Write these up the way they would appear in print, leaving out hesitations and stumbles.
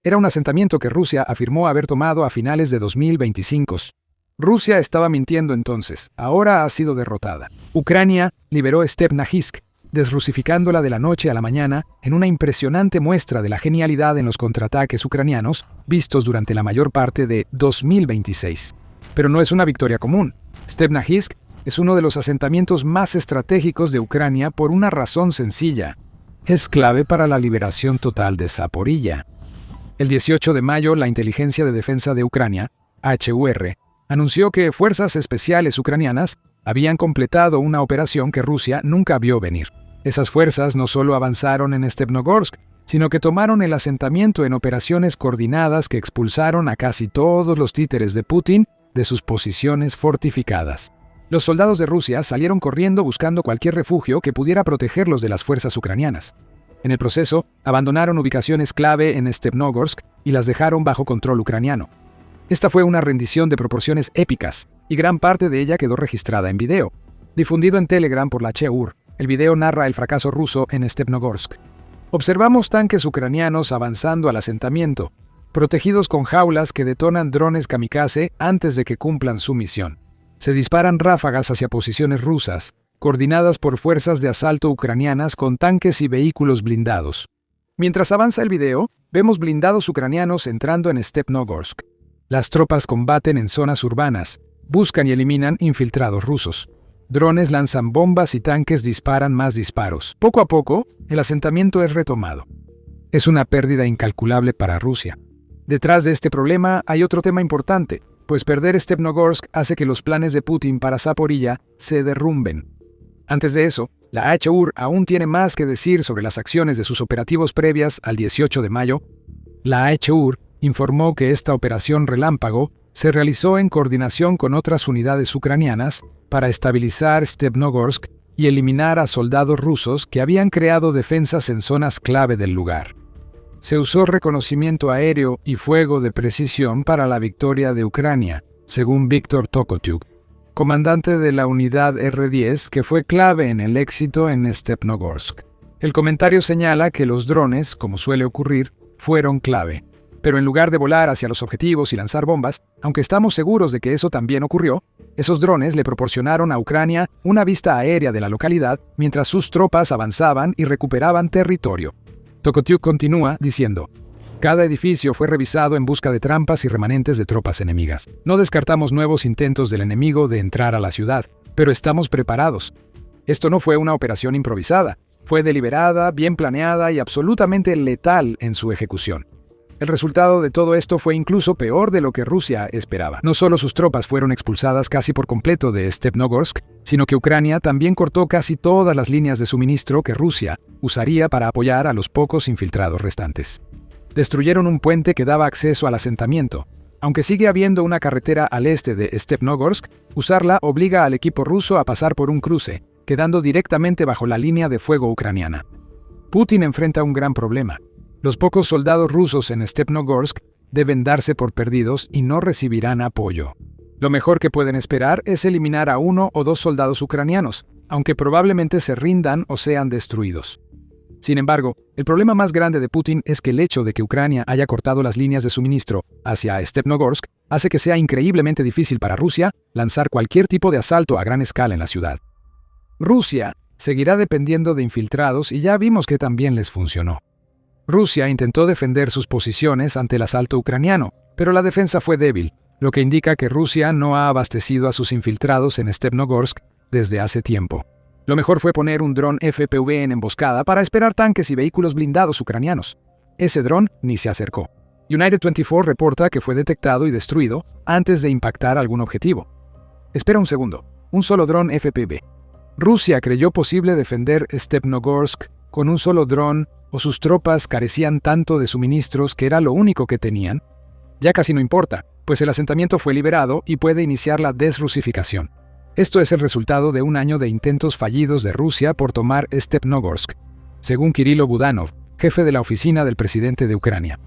Era un asentamiento que Rusia afirmó haber tomado a finales de 2025. Rusia estaba mintiendo entonces, ahora ha sido derrotada. Ucrania liberó Stepnahisk, desrusificándola de la noche a la mañana en una impresionante muestra de la genialidad en los contraataques ucranianos vistos durante la mayor parte de 2026. Pero no es una victoria común. Stepnahisk es uno de los asentamientos más estratégicos de Ucrania por una razón sencilla. Es clave para la liberación total de Zaporilla. El 18 de mayo, la Inteligencia de Defensa de Ucrania, HUR, anunció que fuerzas especiales ucranianas habían completado una operación que Rusia nunca vio venir. Esas fuerzas no solo avanzaron en Stepnogorsk, sino que tomaron el asentamiento en operaciones coordinadas que expulsaron a casi todos los títeres de Putin de sus posiciones fortificadas. Los soldados de Rusia salieron corriendo buscando cualquier refugio que pudiera protegerlos de las fuerzas ucranianas. En el proceso, abandonaron ubicaciones clave en Stepnogorsk y las dejaron bajo control ucraniano. Esta fue una rendición de proporciones épicas, y gran parte de ella quedó registrada en video. Difundido en Telegram por la HUR, el video narra el fracaso ruso en Stepnogorsk. Observamos tanques ucranianos avanzando al asentamiento, protegidos con jaulas que detonan drones kamikaze antes de que cumplan su misión. Se disparan ráfagas hacia posiciones rusas, coordinadas por fuerzas de asalto ucranianas con tanques y vehículos blindados. Mientras avanza el video, vemos blindados ucranianos entrando en Stepnogorsk. Las tropas combaten en zonas urbanas, buscan y eliminan infiltrados rusos. Drones lanzan bombas y tanques disparan más disparos. Poco a poco, el asentamiento es retomado. Es una pérdida incalculable para Rusia. Detrás de este problema hay otro tema importante, pues perder Stepnogorsk hace que los planes de Putin para Zaporilla se derrumben. Antes de eso, la HUR aún tiene más que decir sobre las acciones de sus operativos previas al 18 de mayo. La HUR informó que esta operación relámpago se realizó en coordinación con otras unidades ucranianas para estabilizar Stepnogorsk y eliminar a soldados rusos que habían creado defensas en zonas clave del lugar. Se usó reconocimiento aéreo y fuego de precisión para la victoria de Ucrania, según Víctor Tokotyuk, comandante de la unidad R-10 que fue clave en el éxito en Stepnogorsk. El comentario señala que los drones, como suele ocurrir, fueron clave. Pero en lugar de volar hacia los objetivos y lanzar bombas, aunque estamos seguros de que eso también ocurrió, esos drones le proporcionaron a Ucrania una vista aérea de la localidad mientras sus tropas avanzaban y recuperaban territorio. Tokotyuk continúa diciendo: cada edificio fue revisado en busca de trampas y remanentes de tropas enemigas. No descartamos nuevos intentos del enemigo de entrar a la ciudad, pero estamos preparados. Esto no fue una operación improvisada, fue deliberada, bien planeada y absolutamente letal en su ejecución. El resultado de todo esto fue incluso peor de lo que Rusia esperaba. No solo sus tropas fueron expulsadas casi por completo de Stepnogorsk, sino que Ucrania también cortó casi todas las líneas de suministro que Rusia usaría para apoyar a los pocos infiltrados restantes. Destruyeron un puente que daba acceso al asentamiento. Aunque sigue habiendo una carretera al este de Stepnogorsk, usarla obliga al equipo ruso a pasar por un cruce, quedando directamente bajo la línea de fuego ucraniana. Putin enfrenta un gran problema. Los pocos soldados rusos en Stepnogorsk deben darse por perdidos y no recibirán apoyo. Lo mejor que pueden esperar es eliminar a 1 o 2 soldados ucranianos, aunque probablemente se rindan o sean destruidos. Sin embargo, el problema más grande de Putin es que el hecho de que Ucrania haya cortado las líneas de suministro hacia Stepnogorsk hace que sea increíblemente difícil para Rusia lanzar cualquier tipo de asalto a gran escala en la ciudad. Rusia seguirá dependiendo de infiltrados y ya vimos que también les funcionó. Rusia intentó defender sus posiciones ante el asalto ucraniano, pero la defensa fue débil, lo que indica que Rusia no ha abastecido a sus infiltrados en Stepnogorsk desde hace tiempo. Lo mejor fue poner un dron FPV en emboscada para esperar tanques y vehículos blindados ucranianos. Ese dron ni se acercó. United 24 reporta que fue detectado y destruido antes de impactar algún objetivo. Espera un segundo, un solo dron FPV. ¿Rusia creyó posible defender Stepnogorsk con un solo dron o sus tropas carecían tanto de suministros que era lo único que tenían? Ya casi no importa, pues el asentamiento fue liberado y puede iniciar la desrusificación. Esto es el resultado de un año de intentos fallidos de Rusia por tomar Stepnogorsk, según Kirilo Budanov, jefe de la oficina del presidente de Ucrania.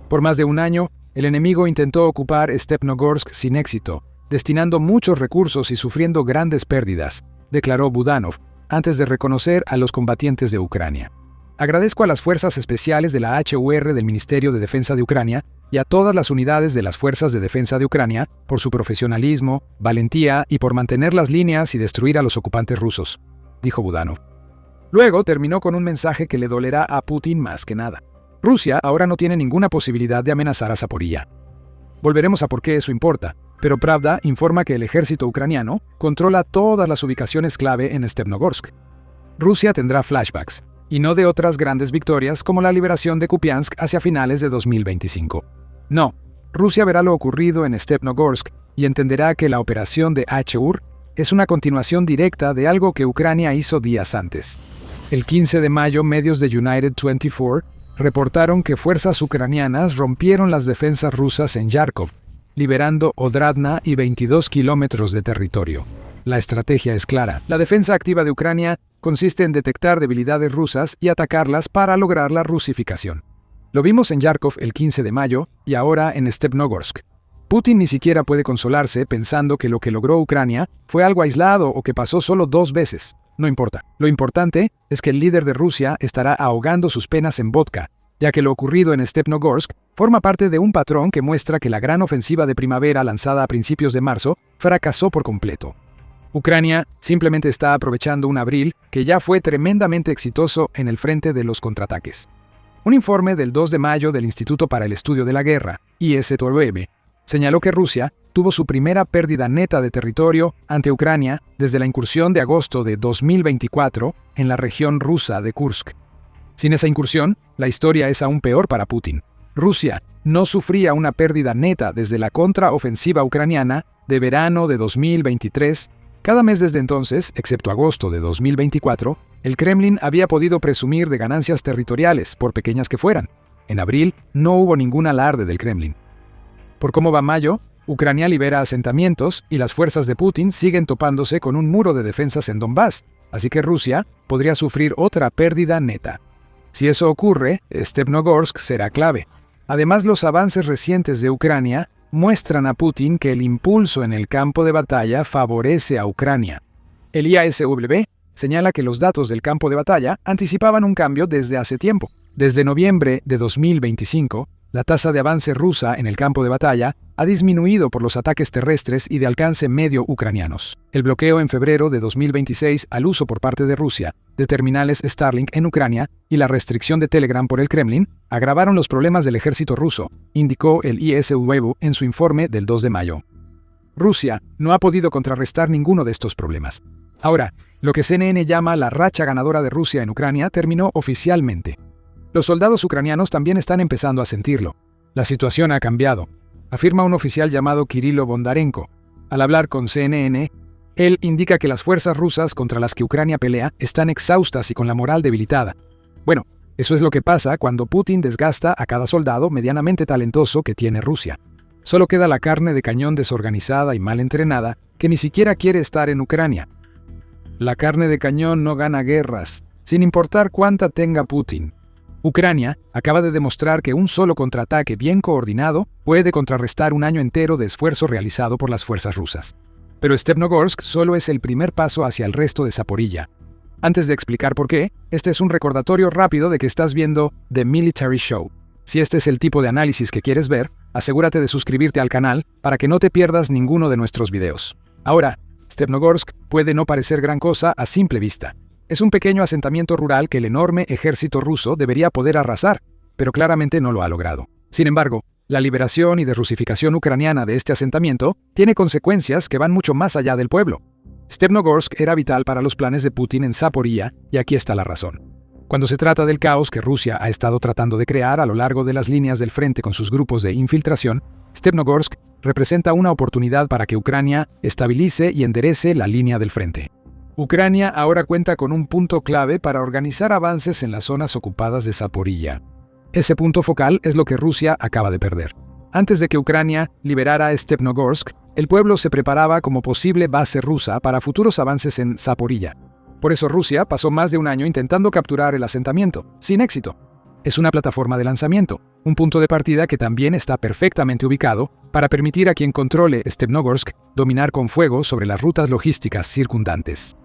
Por más de un año, el enemigo intentó ocupar Stepnogorsk sin éxito, destinando muchos recursos y sufriendo grandes pérdidas, declaró Budanov, antes de reconocer a los combatientes de Ucrania. Agradezco a las Fuerzas Especiales de la HUR del Ministerio de Defensa de Ucrania y a todas las unidades de las Fuerzas de Defensa de Ucrania por su profesionalismo, valentía y por mantener las líneas y destruir a los ocupantes rusos, dijo Budanov. Luego terminó con un mensaje que le dolerá a Putin más que nada. Rusia ahora no tiene ninguna posibilidad de amenazar a Zaporilla. Volveremos a por qué eso importa, pero Pravda informa que el ejército ucraniano controla todas las ubicaciones clave en Stepnogorsk. Rusia tendrá flashbacks, y no de otras grandes victorias como la liberación de Kupiansk hacia finales de 2025. No, Rusia verá lo ocurrido en Stepnogorsk y entenderá que la operación de HUR es una continuación directa de algo que Ucrania hizo días antes. El 15 de mayo, medios de United 24 reportaron que fuerzas ucranianas rompieron las defensas rusas en Yarkov, liberando Odradna y 22 kilómetros de territorio. La estrategia es clara. La defensa activa de Ucrania consiste en detectar debilidades rusas y atacarlas para lograr la rusificación. Lo vimos en Yarkov el 15 de mayo y ahora en Stepnogorsk. Putin ni siquiera puede consolarse pensando que lo que logró Ucrania fue algo aislado o que pasó solo 2 veces. No importa. Lo importante es que el líder de Rusia estará ahogando sus penas en vodka, ya que lo ocurrido en Stepnogorsk forma parte de un patrón que muestra que la gran ofensiva de primavera lanzada a principios de marzo fracasó por completo. Ucrania simplemente está aprovechando un abril que ya fue tremendamente exitoso en el frente de los contraataques. Un informe del 2 de mayo del Instituto para el Estudio de la Guerra, IS-9, señaló que Rusia tuvo su primera pérdida neta de territorio ante Ucrania desde la incursión de agosto de 2024 en la región rusa de Kursk. Sin esa incursión, la historia es aún peor para Putin. Rusia no sufría una pérdida neta desde la contraofensiva ucraniana de verano de 2023. Cada mes desde entonces, excepto agosto de 2024, el Kremlin había podido presumir de ganancias territoriales, por pequeñas que fueran. En abril no hubo ningún alarde del Kremlin. Por cómo va mayo, Ucrania libera asentamientos y las fuerzas de Putin siguen topándose con un muro de defensas en Donbass, así que Rusia podría sufrir otra pérdida neta. Si eso ocurre, Stepnogorsk será clave. Además, los avances recientes de Ucrania muestran a Putin que el impulso en el campo de batalla favorece a Ucrania. El IASW señala que los datos del campo de batalla anticipaban un cambio desde hace tiempo. Desde noviembre de 2025, la tasa de avance rusa en el campo de batalla ha disminuido por los ataques terrestres y de alcance medio ucranianos. El bloqueo en febrero de 2026 al uso por parte de Rusia de terminales Starlink en Ucrania y la restricción de Telegram por el Kremlin agravaron los problemas del ejército ruso, indicó el ISW en su informe del 2 de mayo. Rusia no ha podido contrarrestar ninguno de estos problemas. Ahora, lo que CNN llama la racha ganadora de Rusia en Ucrania terminó oficialmente. Los soldados ucranianos también están empezando a sentirlo. La situación ha cambiado, afirma un oficial llamado Kirilo Bondarenko. Al hablar con CNN, él indica que las fuerzas rusas contra las que Ucrania pelea están exhaustas y con la moral debilitada. Bueno, eso es lo que pasa cuando Putin desgasta a cada soldado medianamente talentoso que tiene Rusia. Solo queda la carne de cañón desorganizada y mal entrenada que ni siquiera quiere estar en Ucrania. La carne de cañón no gana guerras, sin importar cuánta tenga Putin. Ucrania acaba de demostrar que un solo contraataque bien coordinado puede contrarrestar un año entero de esfuerzo realizado por las fuerzas rusas. Pero Stepnogorsk solo es el primer paso hacia el resto de Zaporilla. Antes de explicar por qué, este es un recordatorio rápido de que estás viendo The Military Show. Si este es el tipo de análisis que quieres ver, asegúrate de suscribirte al canal para que no te pierdas ninguno de nuestros videos. Ahora, Stepnogorsk puede no parecer gran cosa a simple vista. Es un pequeño asentamiento rural que el enorme ejército ruso debería poder arrasar, pero claramente no lo ha logrado. Sin embargo, la liberación y derrusificación ucraniana de este asentamiento tiene consecuencias que van mucho más allá del pueblo. Stepnogorsk era vital para los planes de Putin en Zaporilla, y aquí está la razón. Cuando se trata del caos que Rusia ha estado tratando de crear a lo largo de las líneas del frente con sus grupos de infiltración, Stepnogorsk representa una oportunidad para que Ucrania estabilice y enderece la línea del frente. Ucrania ahora cuenta con un punto clave para organizar avances en las zonas ocupadas de Zaporilla. Ese punto focal es lo que Rusia acaba de perder. Antes de que Ucrania liberara Stepnogorsk, el pueblo se preparaba como posible base rusa para futuros avances en Zaporilla. Por eso Rusia pasó más de un año intentando capturar el asentamiento, sin éxito. Es una plataforma de lanzamiento, un punto de partida que también está perfectamente ubicado para permitir a quien controle Stepnogorsk dominar con fuego sobre las rutas logísticas circundantes.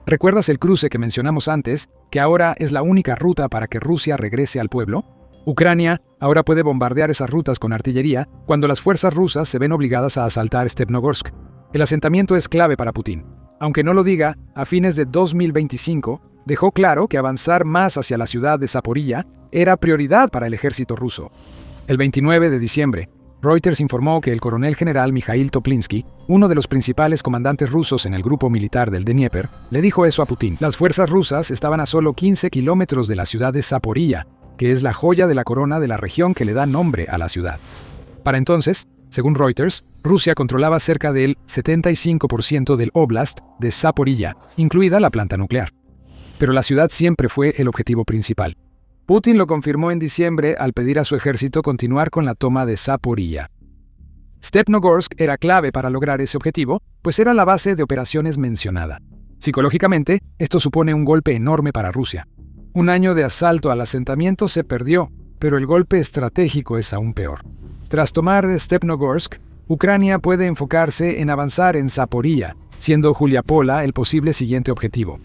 ¿Recuerdas el cruce que mencionamos antes, que ahora es la única ruta para que Rusia regrese al pueblo? Ucrania ahora puede bombardear esas rutas con artillería cuando las fuerzas rusas se ven obligadas a asaltar Stepnogorsk. El asentamiento es clave para Putin. Aunque no lo diga, a fines de 2025 dejó claro que avanzar más hacia la ciudad de Zaporilla era prioridad para el ejército ruso. El 29 de diciembre, Reuters informó que el coronel general Mikhail Toplinsky, uno de los principales comandantes rusos en el grupo militar del Dnieper, le dijo eso a Putin. Las fuerzas rusas estaban a solo 15 kilómetros de la ciudad de Zaporilla, que es la joya de la corona de la región que le da nombre a la ciudad. Para entonces, según Reuters, Rusia controlaba cerca del 75% del óblast de Zaporilla, incluida la planta nuclear. Pero la ciudad siempre fue el objetivo principal. Putin lo confirmó en diciembre al pedir a su ejército continuar con la toma de Zaporilla. Stepnogorsk era clave para lograr ese objetivo, pues era la base de operaciones mencionada. Psicológicamente, esto supone un golpe enorme para Rusia. Un año de asalto al asentamiento se perdió, pero el golpe estratégico es aún peor. Tras tomar Stepnogorsk, Ucrania puede enfocarse en avanzar en Zaporilla, siendo Juliapola el posible siguiente objetivo.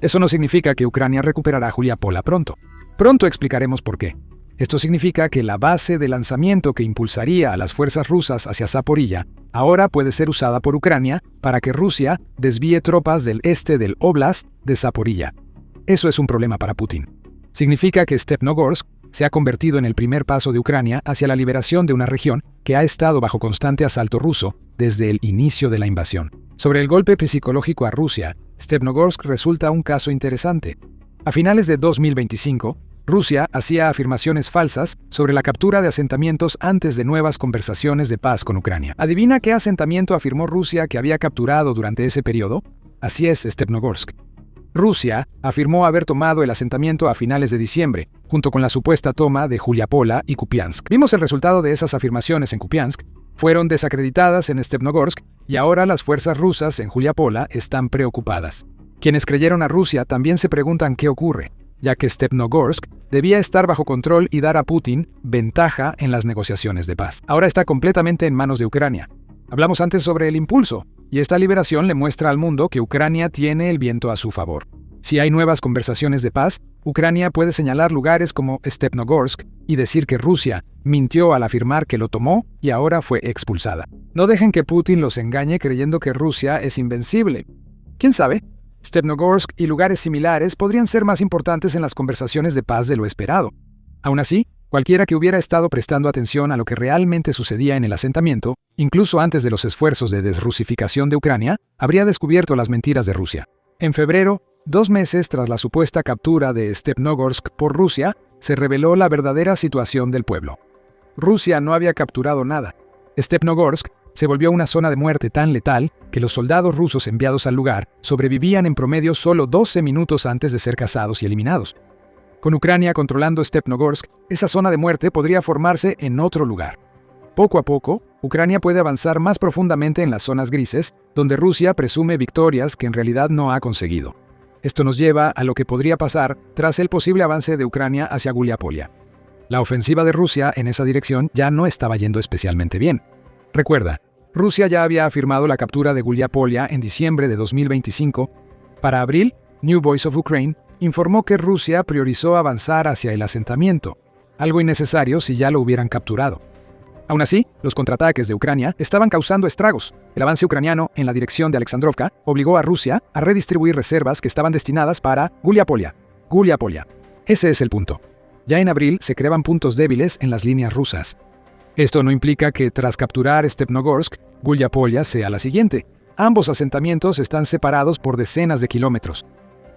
Eso no significa que Ucrania recuperará Juliapola pronto. Pronto explicaremos por qué. Esto significa que la base de lanzamiento que impulsaría a las fuerzas rusas hacia Zaporilla ahora puede ser usada por Ucrania para que Rusia desvíe tropas del este del óblast de Zaporilla. Eso es un problema para Putin. Significa que Stepnogorsk se ha convertido en el primer paso de Ucrania hacia la liberación de una región que ha estado bajo constante asalto ruso desde el inicio de la invasión. Sobre el golpe psicológico a Rusia, Stepnogorsk resulta un caso interesante. A finales de 2025, Rusia hacía afirmaciones falsas sobre la captura de asentamientos antes de nuevas conversaciones de paz con Ucrania. ¿Adivina qué asentamiento afirmó Rusia que había capturado durante ese periodo? Así es, Stepnogorsk. Rusia afirmó haber tomado el asentamiento a finales de diciembre, junto con la supuesta toma de Juliapola y Kupiansk. Vimos el resultado de esas afirmaciones en Kupiansk, fueron desacreditadas en Stepnogorsk y ahora las fuerzas rusas en Juliapola están preocupadas. Quienes creyeron a Rusia también se preguntan qué ocurre, ya que Stepnogorsk debía estar bajo control y dar a Putin ventaja en las negociaciones de paz. Ahora está completamente en manos de Ucrania. Hablamos antes sobre el impulso, y esta liberación le muestra al mundo que Ucrania tiene el viento a su favor. Si hay nuevas conversaciones de paz, Ucrania puede señalar lugares como Stepnogorsk y decir que Rusia mintió al afirmar que lo tomó y ahora fue expulsada. No dejen que Putin los engañe creyendo que Rusia es invencible. ¿Quién sabe? Stepnogorsk y lugares similares podrían ser más importantes en las conversaciones de paz de lo esperado. Aún así, cualquiera que hubiera estado prestando atención a lo que realmente sucedía en el asentamiento, incluso antes de los esfuerzos de desrusificación de Ucrania, habría descubierto las mentiras de Rusia. En febrero, 2 meses tras la supuesta captura de Stepnogorsk por Rusia, se reveló la verdadera situación del pueblo. Rusia no había capturado nada. Stepnogorsk se volvió una zona de muerte tan letal que los soldados rusos enviados al lugar sobrevivían en promedio solo 12 minutos antes de ser cazados y eliminados. Con Ucrania controlando Stepnogorsk, esa zona de muerte podría formarse en otro lugar. Poco a poco, Ucrania puede avanzar más profundamente en las zonas grises, donde Rusia presume victorias que en realidad no ha conseguido. Esto nos lleva a lo que podría pasar tras el posible avance de Ucrania hacia Guliapolia. La ofensiva de Rusia en esa dirección ya no estaba yendo especialmente bien. Recuerda, Rusia ya había afirmado la captura de Guliapolia en diciembre de 2025. Para abril, New Voice of Ukraine informó que Rusia priorizó avanzar hacia el asentamiento, algo innecesario si ya lo hubieran capturado. Aún así, los contraataques de Ucrania estaban causando estragos. El avance ucraniano en la dirección de Alexandrovka obligó a Rusia a redistribuir reservas que estaban destinadas para Guliapolia. Ese es el punto. Ya en abril se creaban puntos débiles en las líneas rusas. Esto no implica que tras capturar Stepnogorsk, Guliapolia sea la siguiente. Ambos asentamientos están separados por decenas de kilómetros.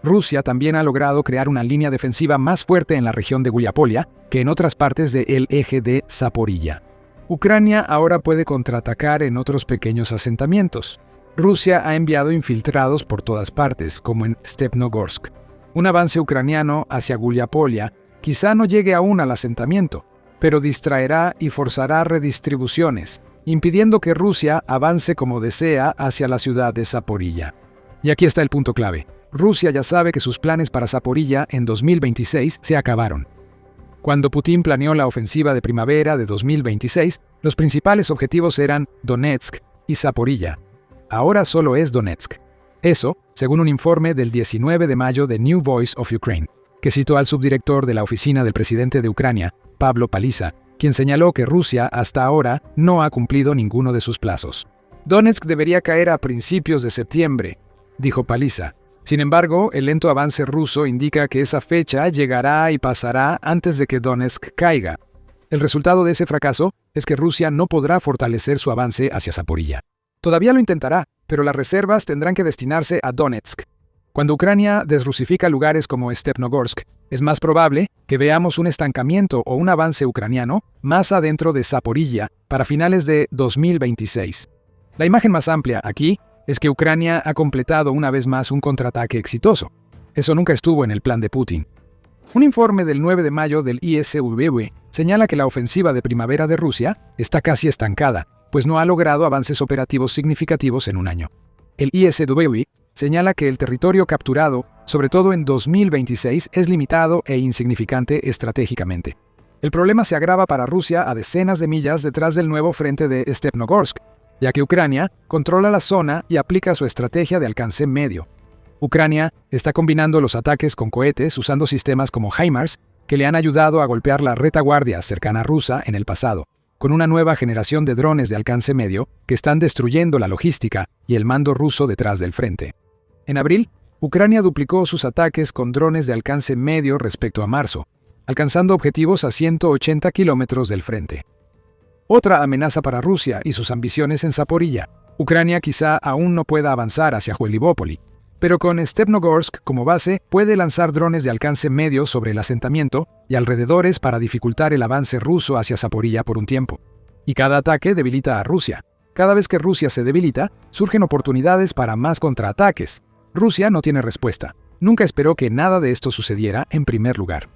Rusia también ha logrado crear una línea defensiva más fuerte en la región de Guliapolia que en otras partes del eje de Zaporilla. Ucrania ahora puede contraatacar en otros pequeños asentamientos. Rusia ha enviado infiltrados por todas partes, como en Stepnogorsk. Un avance ucraniano hacia Guliapolia quizá no llegue aún al asentamiento, pero distraerá y forzará redistribuciones, impidiendo que Rusia avance como desea hacia la ciudad de Zaporilla. Y aquí está el punto clave. Rusia ya sabe que sus planes para Zaporilla en 2026 se acabaron. Cuando Putin planeó la ofensiva de primavera de 2026, los principales objetivos eran Donetsk y Zaporilla. Ahora solo es Donetsk. Eso, según un informe del 19 de mayo de New Voice of Ukraine, que citó al subdirector de la oficina del presidente de Ucrania, Pablo Paliza, quien señaló que Rusia hasta ahora no ha cumplido ninguno de sus plazos. Donetsk debería caer a principios de septiembre, dijo Paliza. Sin embargo, el lento avance ruso indica que esa fecha llegará y pasará antes de que Donetsk caiga. El resultado de ese fracaso es que Rusia no podrá fortalecer su avance hacia Zaporilla. Todavía lo intentará, pero las reservas tendrán que destinarse a Donetsk. Cuando Ucrania desrusifica lugares como Stepnogorsk, es más probable que veamos un estancamiento o un avance ucraniano más adentro de Zaporilla para finales de 2026. La imagen más amplia aquí es que Ucrania ha completado una vez más un contraataque exitoso. Eso nunca estuvo en el plan de Putin. Un informe del 9 de mayo del ISW señala que la ofensiva de primavera de Rusia está casi estancada, pues no ha logrado avances operativos significativos en un año. El ISW señala que el territorio capturado, sobre todo en 2026, es limitado e insignificante estratégicamente. El problema se agrava para Rusia a decenas de millas detrás del nuevo frente de Stepnogorsk, ya que Ucrania controla la zona y aplica su estrategia de alcance medio. Ucrania está combinando los ataques con cohetes usando sistemas como HIMARS, que le han ayudado a golpear la retaguardia cercana rusa en el pasado, con una nueva generación de drones de alcance medio que están destruyendo la logística y el mando ruso detrás del frente. En abril, Ucrania duplicó sus ataques con drones de alcance medio respecto a marzo, alcanzando objetivos a 180 kilómetros del frente. Otra amenaza para Rusia y sus ambiciones en Zaporilla. Ucrania quizá aún no pueda avanzar hacia Huelibópoli, pero con Stepnogorsk como base puede lanzar drones de alcance medio sobre el asentamiento y alrededores para dificultar el avance ruso hacia Zaporilla por un tiempo. Y cada ataque debilita a Rusia. Cada vez que Rusia se debilita, surgen oportunidades para más contraataques. Rusia no tiene respuesta. Nunca esperó que nada de esto sucediera en primer lugar.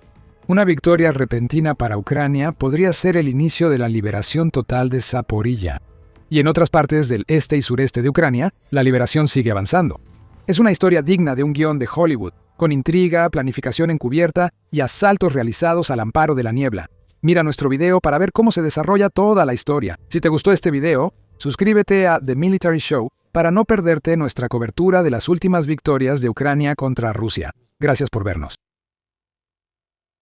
Una victoria repentina para Ucrania podría ser el inicio de la liberación total de Zaporilla. Y en otras partes del este y sureste de Ucrania, la liberación sigue avanzando. Es una historia digna de un guión de Hollywood, con intriga, planificación encubierta y asaltos realizados al amparo de la niebla. Mira nuestro video para ver cómo se desarrolla toda la historia. Si te gustó este video, suscríbete a The Military Show para no perderte nuestra cobertura de las últimas victorias de Ucrania contra Rusia. Gracias por vernos.